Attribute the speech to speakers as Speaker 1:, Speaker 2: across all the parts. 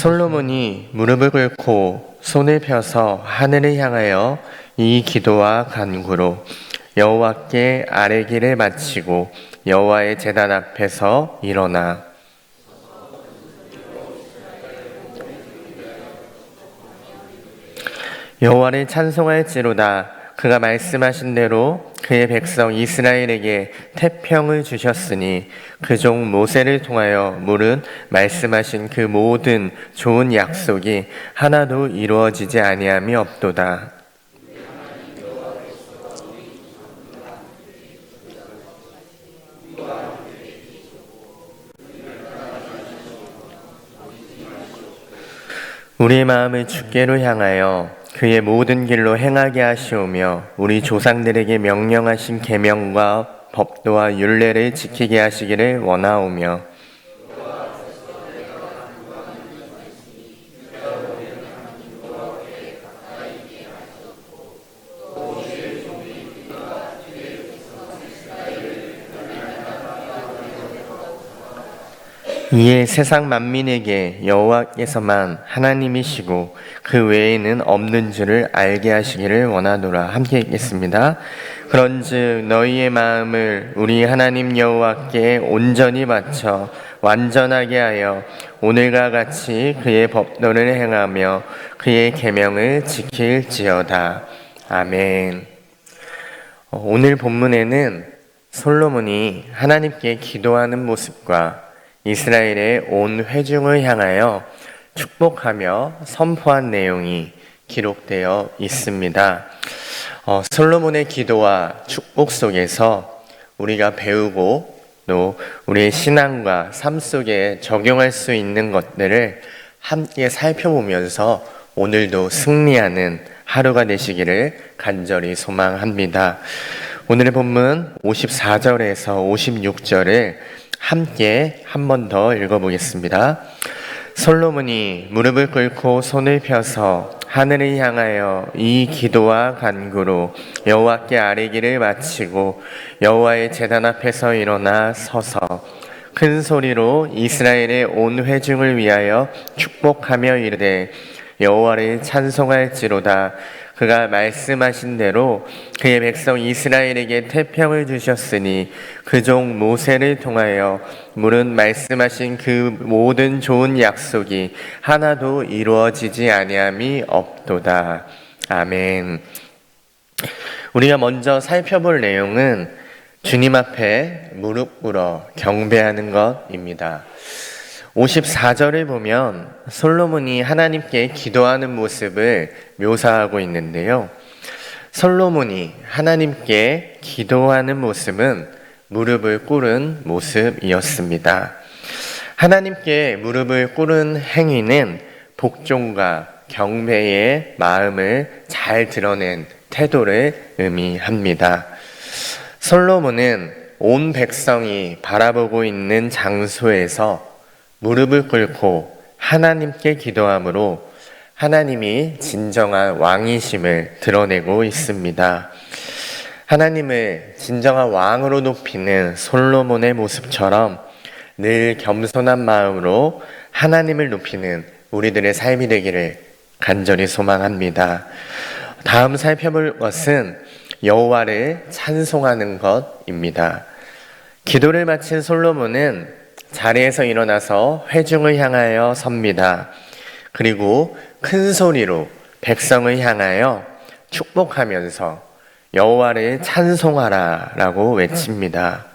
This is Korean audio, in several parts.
Speaker 1: 솔로몬이 무릎을 꿇고 손을 펴서 하늘을 향하여 이 기도와 간구로 여호와께 아뢰기를 마치고 여호와의 제단 앞에서 일어나 여호와를 찬송할지로다. 그가 말씀하신 대로 그의 백성 이스라엘에게 태평을 주셨으니 그 종 모세를 통하여 물은 말씀하신 그 모든 좋은 약속이 하나도 이루어지지 아니함이 없도다. 우리의 마음을 주께로 향하여 그의 모든 길로 행하게 하시오며 우리 조상들에게 명령하신 계명과 법도와 율례를 지키게 하시기를 원하오며 이에 세상 만민에게 여호와께서만 하나님이시고 그 외에는 없는 줄을 알게 하시기를 원하노라. 함께 읽겠습니다. 그런즉 너희의 마음을 우리 하나님 여호와께 온전히 바쳐 완전하게 하여 오늘과 같이 그의 법도를 행하며 그의 계명을 지킬지어다. 아멘. 오늘 본문에는 솔로몬이 하나님께 기도하는 모습과 이스라엘의 온 회중을 향하여 축복하며 선포한 내용이 기록되어 있습니다. 솔로몬의 기도와 축복 속에서 우리가 배우고 또 우리의 신앙과 삶 속에 적용할 수 있는 것들을 함께 살펴보면서 오늘도 승리하는 하루가 되시기를 간절히 소망합니다. 오늘의 본문 54절에서 56절을 함께 한 번 더 읽어보겠습니다. 솔로몬이 무릎을 꿇고 손을 펴서 하늘을 향하여 이 기도와 간구로 여호와께 아뢰기를 마치고 여호와의 제단 앞에서 일어나 서서 큰 소리로 이스라엘의 온 회중을 위하여 축복하며 이르되 여호와를 찬송할지로다. 그가 말씀하신 대로 그의 백성 이스라엘에게 태평을 주셨으니 그 종 모세를 통하여 물은 말씀하신 그 모든 좋은 약속이 하나도 이루어지지 아니함이 없도다. 아멘. 우리가 먼저 살펴볼 내용은 주님 앞에 무릎 꿇어 경배하는 것입니다. 54절을 보면 솔로몬이 하나님께 기도하는 모습을 묘사하고 있는데요. 솔로몬이 하나님께 기도하는 모습은 무릎을 꿇은 모습이었습니다. 하나님께 무릎을 꿇은 행위는 복종과 경배의 마음을 잘 드러낸 태도를 의미합니다. 솔로몬은 온 백성이 바라보고 있는 장소에서 무릎을 꿇고 하나님께 기도함으로 하나님이 진정한 왕이심을 드러내고 있습니다. 하나님을 진정한 왕으로 높이는 솔로몬의 모습처럼 늘 겸손한 마음으로 하나님을 높이는 우리들의 삶이 되기를 간절히 소망합니다. 다음 살펴볼 것은 여호와를 찬송하는 것입니다. 기도를 마친 솔로몬은 자리에서 일어나서 회중을 향하여 섭니다. 그리고 큰 소리로 백성을 향하여 축복하면서 여호와를 찬송하라 라고 외칩니다.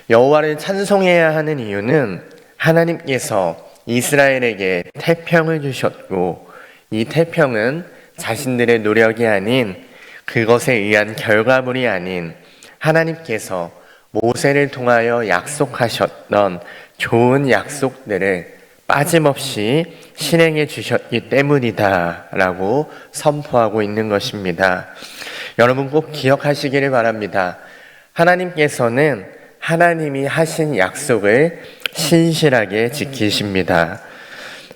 Speaker 1: 여호와를 찬송해야 하는 이유는 하나님께서 이스라엘에게 태평을 주셨고 이 태평은 자신들의 노력이 아닌 그것에 의한 결과물이 아닌 하나님께서 모세를 통하여 약속하셨던 좋은 약속들을 빠짐없이 실행해 주셨기 때문이다 라고 선포하고 있는 것입니다. 여러분 꼭 기억하시기를 바랍니다. 하나님께서는 하나님이 하신 약속을 신실하게 지키십니다.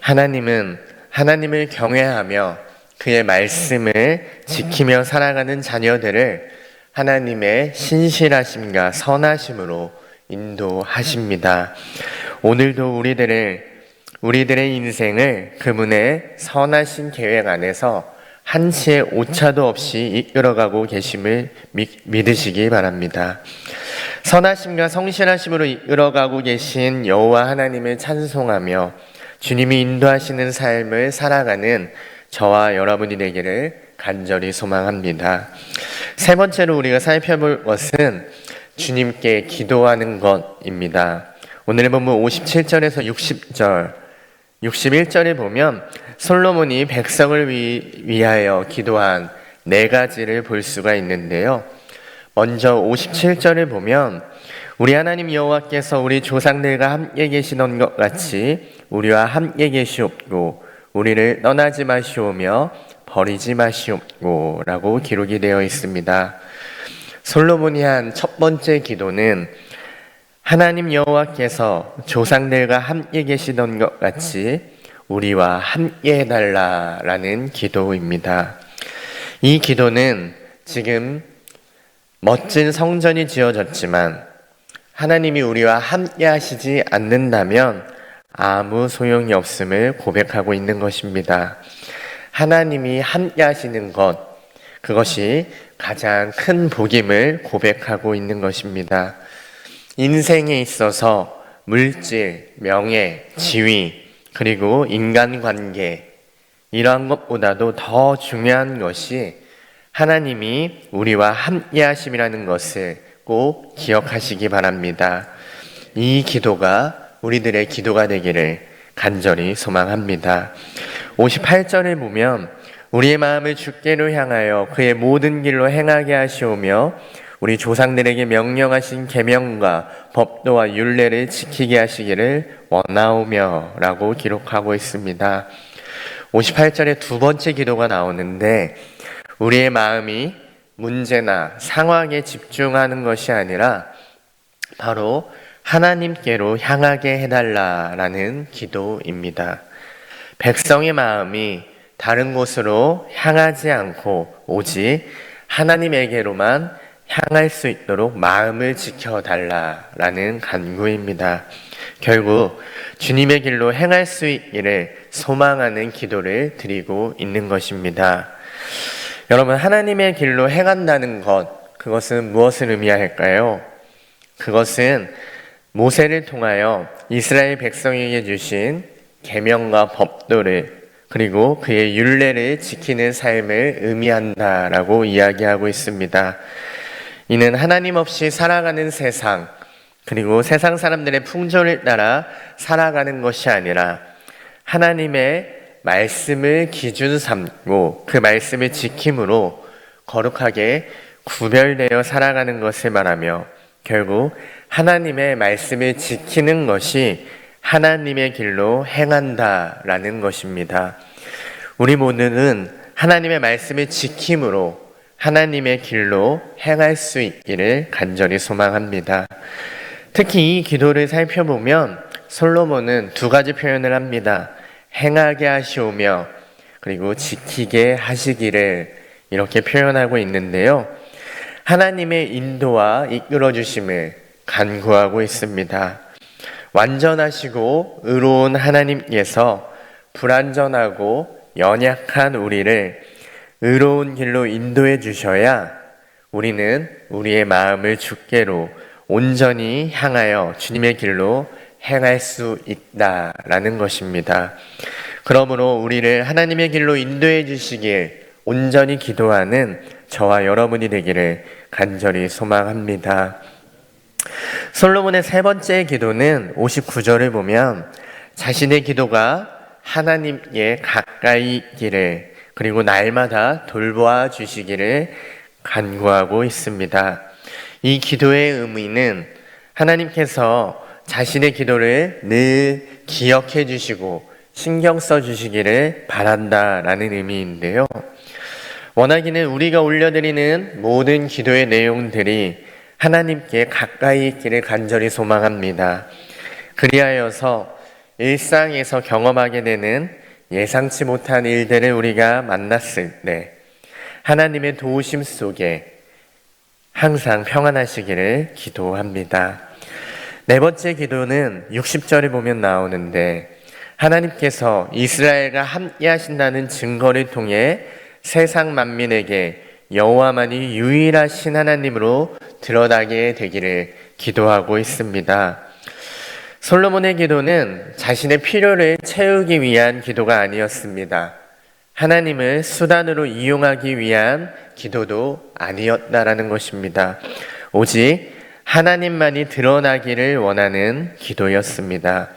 Speaker 1: 하나님은 하나님을 경외하며 그의 말씀을 지키며 살아가는 자녀들을 하나님의 신실하심과 선하심으로 인도하십니다. 오늘도 우리들을 우리들의 인생을 그분의 선하신 계획 안에서 한치의 오차도 없이 이끌어가고 계심을 믿으시기 바랍니다. 선하심과 성실하심으로 이끌어가고 계신 여호와 하나님을 찬송하며 주님이 인도하시는 삶을 살아가는 저와 여러분이 되기를 간절히 소망합니다. 세 번째로 우리가 살펴볼 것은 주님께 기도하는 것입니다. 오늘 본문 57절에서 60절, 61절에 보면 솔로몬이 백성을 위하여 기도한 네 가지를 볼 수가 있는데요. 먼저 57절을 보면 우리 하나님 여호와께서 우리 조상들과 함께 계시던 것 같이 우리와 함께 계시옵고 우리를 떠나지 마시오며 버리지 마시옵고 라고 기록이 되어 있습니다. 솔로몬이 한 첫 번째 기도는 하나님 여호와께서 조상들과 함께 계시던 것 같이 우리와 함께 해달라라는 기도입니다. 이 기도는 지금 멋진 성전이 지어졌지만 하나님이 우리와 함께 하시지 않는다면 아무 소용이 없음을 고백하고 있는 것입니다. 하나님이 함께 하시는 것, 그것이 가장 큰 복임을 고백하고 있는 것입니다. 인생에 있어서 물질, 명예, 지위, 그리고 인간관계, 이러한 것보다도 더 중요한 것이 하나님이 우리와 함께 하심이라는 것을 꼭 기억하시기 바랍니다. 이 기도가 우리들의 기도가 되기를 간절히 소망합니다. 58절을 보면 우리의 마음을 주께로 향하여 그의 모든 길로 행하게 하시오며 우리 조상들에게 명령하신 계명과 법도와 율례를 지키게 하시기를 원하오며 라고 기록하고 있습니다. 58절에 두 번째 기도가 나오는데 우리의 마음이 문제나 상황에 집중하는 것이 아니라 바로 하나님께로 향하게 해달라라는 기도입니다. 백성의 마음이 다른 곳으로 향하지 않고 오직 하나님에게로만 향할 수 있도록 마음을 지켜달라라는 간구입니다. 결국 주님의 길로 행할 수 있기를 소망하는 기도를 드리고 있는 것입니다. 여러분, 하나님의 길로 행한다는 것, 그것은 무엇을 의미할까요? 그것은 모세를 통하여 이스라엘 백성에게 주신 계명과 법도를 그리고 그의 율례를 지키는 삶을 의미한다라고 이야기하고 있습니다. 이는 하나님 없이 살아가는 세상, 그리고 세상 사람들의 풍조를 따라 살아가는 것이 아니라 하나님의 말씀을 기준 삼고 그 말씀을 지킴으로 거룩하게 구별되어 살아가는 것을 말하며 결국 하나님의 말씀을 지키는 것이 하나님의 길로 행한다라는 것입니다. 우리 모두는 하나님의 말씀을 지킴으로 하나님의 길로 행할 수 있기를 간절히 소망합니다. 특히 이 기도를 살펴보면 솔로몬은 두 가지 표현을 합니다. 행하게 하시오며 그리고 지키게 하시기를 이렇게 표현하고 있는데요. 하나님의 인도와 이끌어 주심을 간구하고 있습니다. 완전하시고 의로운 하나님께서 불완전하고 연약한 우리를 의로운 길로 인도해 주셔야 우리는 우리의 마음을 주께로 온전히 향하여 주님의 길로 행할 수 있다라는 것입니다. 그러므로 우리를 하나님의 길로 인도해 주시길 온전히 기도하는 저와 여러분이 되기를 간절히 소망합니다. 솔로몬의 세 번째 기도는 59절을 보면 자신의 기도가 하나님께 가까이 있기를 그리고 날마다 돌보아 주시기를 간구하고 있습니다. 이 기도의 의미는 하나님께서 자신의 기도를 늘 기억해 주시고 신경 써 주시기를 바란다라는 의미인데요. 원하기는 우리가 올려드리는 모든 기도의 내용들이 하나님께 가까이 있기를 간절히 소망합니다. 그리하여서 일상에서 경험하게 되는 예상치 못한 일들을 우리가 만났을 때 하나님의 도우심 속에 항상 평안하시기를 기도합니다. 네 번째 기도는 60절에 보면 나오는데 하나님께서 이스라엘과 함께 하신다는 증거를 통해 세상 만민에게 여호와만이 유일하신 하나님으로 드러나게 되기를 기도하고 있습니다. 솔로몬의 기도는 자신의 필요를 채우기 위한 기도가 아니었습니다. 하나님을 수단으로 이용하기 위한 기도도 아니었다라는 것입니다. 오직 하나님만이 드러나기를 원하는 기도였습니다.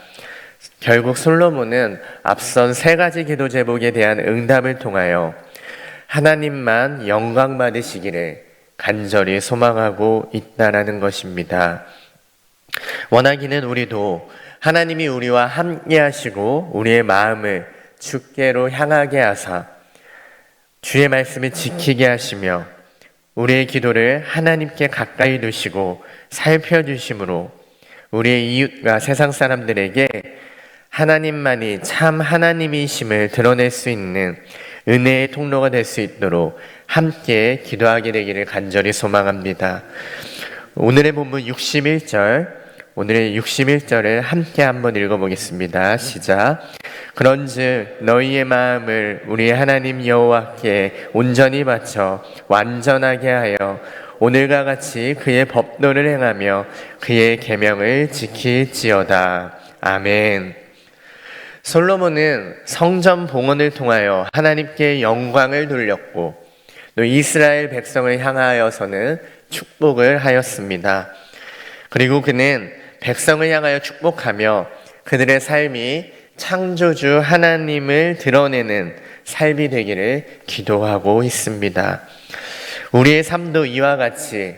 Speaker 1: 결국 솔로몬은 앞선 세 가지 기도 제목에 대한 응답을 통하여 하나님만 영광 받으시기를 간절히 소망하고 있다라는 것입니다. 원하기는 우리도 하나님이 우리와 함께 하시고 우리의 마음을 주께로 향하게 하사 주의 말씀을 지키게 하시며 우리의 기도를 하나님께 가까이 두시고 살펴주심으로 우리의 이웃과 세상 사람들에게 하나님만이 참 하나님이심을 드러낼 수 있는 은혜의 통로가 될 수 있도록 함께 기도하게 되기를 간절히 소망합니다. 오늘의 본문 61절, 오늘의 61절을 함께 한번 읽어보겠습니다. 시작. 그런즉 너희의 마음을 우리 하나님 여호와께 온전히 바쳐 완전하게 하여 오늘과 같이 그의 법도를 행하며 그의 계명을 지킬지어다. 아멘. 솔로몬은 성전 봉헌을 통하여 하나님께 영광을 돌렸고 또 이스라엘 백성을 향하여서는 축복을 하였습니다. 그리고 그는 백성을 향하여 축복하며 그들의 삶이 창조주 하나님을 드러내는 삶이 되기를 기도하고 있습니다. 우리의 삶도 이와 같이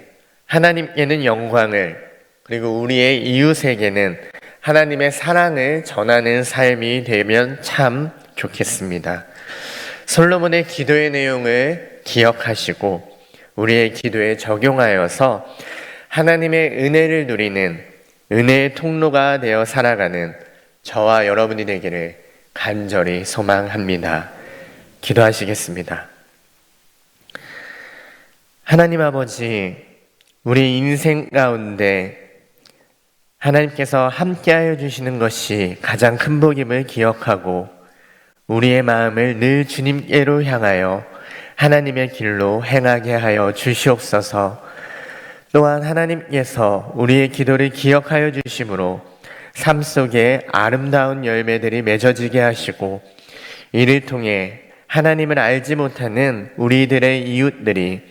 Speaker 1: 하나님께는 영광을, 그리고 우리의 이웃에게는 하나님의 사랑을 전하는 삶이 되면 참 좋겠습니다. 솔로몬의 기도의 내용을 기억하시고 우리의 기도에 적용하여서 하나님의 은혜를 누리는 은혜의 통로가 되어 살아가는 저와 여러분이 되기를 간절히 소망합니다. 기도하시겠습니다. 하나님 아버지, 우리 인생 가운데 하나님께서 함께하여 주시는 것이 가장 큰 복임을 기억하고 우리의 마음을 늘 주님께로 향하여 하나님의 길로 행하게 하여 주시옵소서. 또한 하나님께서 우리의 기도를 기억하여 주심으로 삶 속에 아름다운 열매들이 맺어지게 하시고 이를 통해 하나님을 알지 못하는 우리들의 이웃들이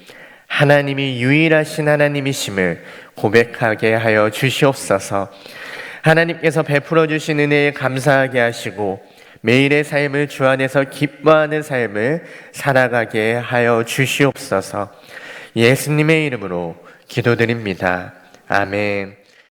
Speaker 1: 하나님이 유일하신 하나님이심을 고백하게 하여 주시옵소서. 하나님께서 베풀어 주신 은혜에 감사하게 하시고 매일의 삶을 주 안에서 기뻐하는 삶을 살아가게 하여 주시옵소서. 예수님의 이름으로 기도드립니다. 아멘.